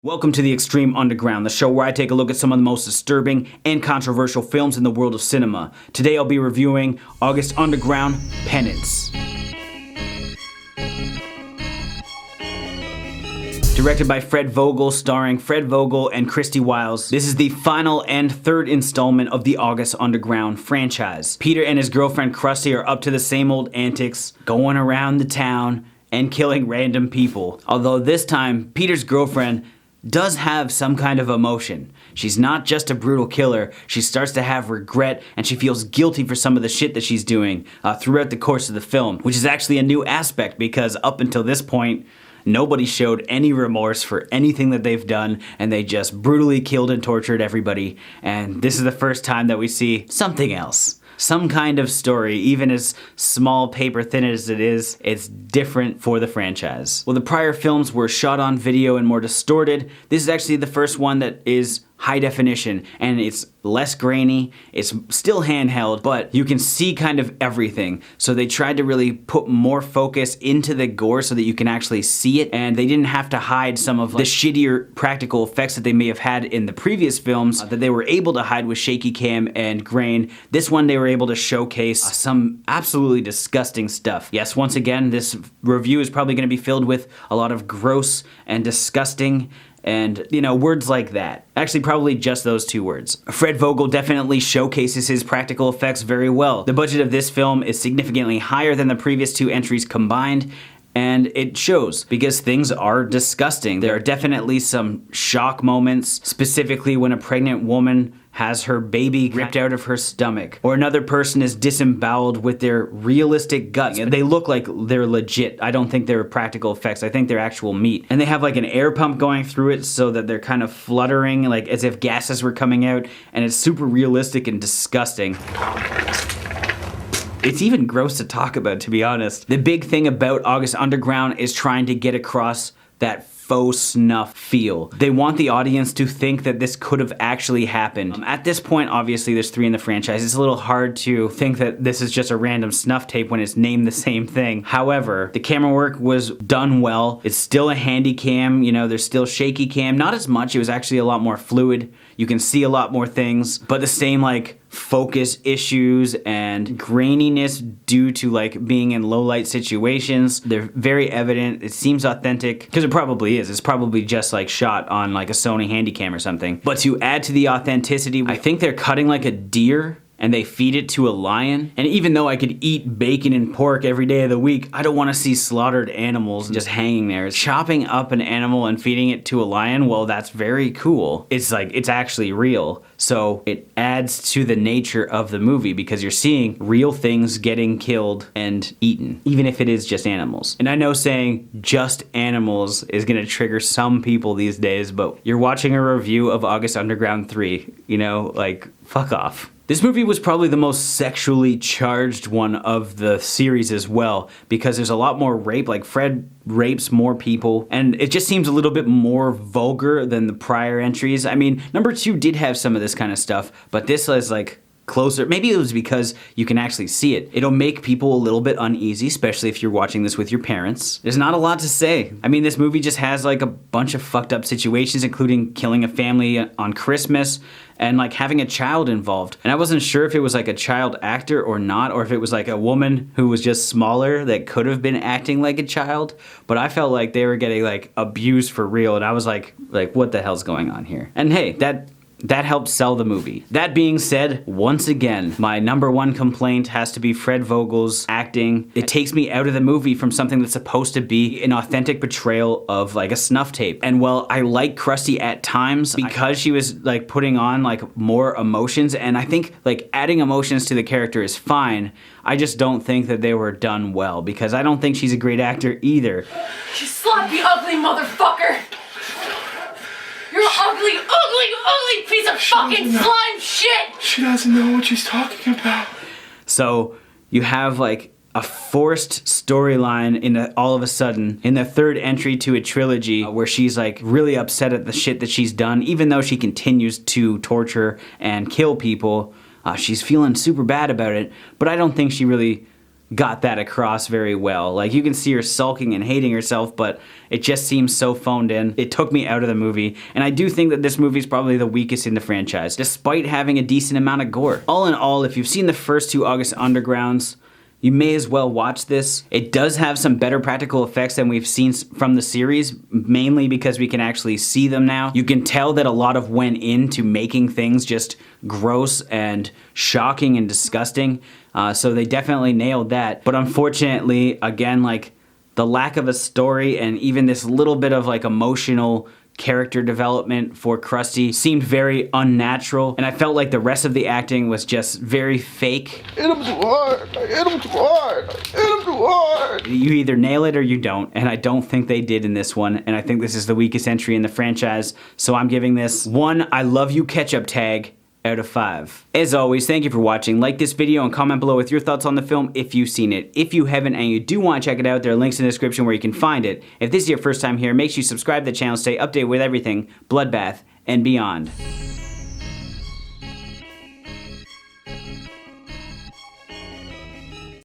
Welcome to the Extreme Underground, the show where I take a look at some of the most disturbing and controversial films in the world of cinema. Today I'll be reviewing August Underground Penance. Directed by Fred Vogel, starring Fred Vogel and Christy Wiles. This is the final and third installment of the August Underground franchise. Peter and his girlfriend Krusty are up to the same old antics, going around the town and killing random people. Although this time, Peter's girlfriend does have some kind of emotion. She's not just a brutal killer, she starts to have regret and she feels guilty for some of the shit that she's doing throughout the course of the film, which is actually a new aspect because up until this point, nobody showed any remorse for anything that they've done and they just brutally killed and tortured everybody, and this is the first time that we see something else. Some kind of story, even as small paper thin as it is, it's different for the franchise. Well, the prior films were shot on video and more distorted. This is actually the first one that is high definition and it's less grainy, it's still handheld, but you can see kind of everything. So they tried to really put more focus into the gore so that you can actually see it, and they didn't have to hide some of the shittier practical effects that they may have had in the previous films that they were able to hide with shaky cam and grain. This one they were able to showcase some absolutely disgusting stuff. Yes, once again, this review is probably going to be filled with a lot of gross and disgusting and, you know, words like that. Actually, probably just those two words. Fred Vogel definitely showcases his practical effects very well. The budget of this film is significantly higher than the previous two entries combined, and it shows because things are disgusting. There are definitely some shock moments, specifically when a pregnant woman has her baby ripped out of her stomach, or another person is disemboweled with their realistic guts. They look like they're legit. I don't think they're practical effects. I think they're actual meat. And they have like an air pump going through it so that they're kind of fluttering, like as if gases were coming out, and it's super realistic and disgusting. It's even gross to talk about, to be honest. The big thing about August Underground is trying to get across that faux snuff feel. They want the audience to think that this could have actually happened. At this point, obviously, there's 3 in the franchise. It's a little hard to think that this is just a random snuff tape when it's named the same thing. However, the camera work was done well. It's still a handy cam, you know, there's still shaky cam. Not as much, it was actually a lot more fluid. You can see a lot more things, but the same like focus issues and graininess due to like being in low light situations. They're very evident. It seems authentic because it probably is. It's probably just like shot on like a Sony Handycam or something. But to add to the authenticity, I think they're cutting like a deer and they feed it to a lion. And even though I could eat bacon and pork every day of the week, I don't want to see slaughtered animals just hanging there. Chopping up an animal and feeding it to a lion, well, that's very cool. It's like, it's actually real. So it adds to the nature of the movie because you're seeing real things getting killed and eaten, even if it is just animals. And I know saying just animals is gonna trigger some people these days, but you're watching a review of August Underground 3, you know, like, fuck off. This movie was probably the most sexually charged one of the series as well, because there's a lot more rape. Like Fred rapes more people, and it just seems a little bit more vulgar than the prior entries. I mean, number 2 did have some of this kind of stuff, but this was like closer. Maybe it was because you can actually see it. It'll make people a little bit uneasy, especially if you're watching this with your parents. There's not a lot to say. I mean, this movie just has like a bunch of fucked up situations, including killing a family on Christmas and like having a child involved. And I wasn't sure if it was like a child actor or not, or if it was like a woman who was just smaller that could have been acting like a child. But I felt like they were getting like abused for real, and I was like what the hell's going on here? And hey, that helped sell the movie. That being said, once again, my number 1 complaint has to be Fred Vogel's acting. It takes me out of the movie from something that's supposed to be an authentic portrayal of like a snuff tape. And while I like Krusty at times because she was like putting on like more emotions, and I think like adding emotions to the character is fine, I just don't think that they were done well because I don't think she's a great actor either. You sloppy, ugly motherfucker! You're ugly, ugly, ugly piece of fucking slime shit! She doesn't know what she's talking about. So you have like a forced storyline all of a sudden in the 3rd entry to a trilogy where she's like really upset at the shit that she's done, even though she continues to torture and kill people. She's feeling super bad about it, but I don't think she really got that across very well. Like, you can see her sulking and hating herself, but it just seems so phoned in. It took me out of the movie, and I do think that this movie is probably the weakest in the franchise, despite having a decent amount of gore. All in all, if you've seen the first two August Undergrounds, you may as well watch this. It does have some better practical effects than we've seen from the series, mainly because we can actually see them now. You can tell that a lot of went into making things just gross and shocking and disgusting. So they definitely nailed that. But unfortunately, again, like, the lack of a story and even this little bit of like emotional character development for Krusty seemed very unnatural, and I felt like the rest of the acting was just very fake. Hit him too hard. I hit him too hard. I hit him too hard. You either nail it or you don't, and I don't think they did in this one, and I think this is the weakest entry in the franchise, so I'm giving this one I love you ketchup tag out of 5. As always, thank you for watching. Like this video and comment below with your thoughts on the film if you've seen it. If you haven't and you do want to check it out, there are links in the description where you can find it. If this is your first time here, make sure you subscribe to the channel, stay updated with everything Bloodbath and beyond.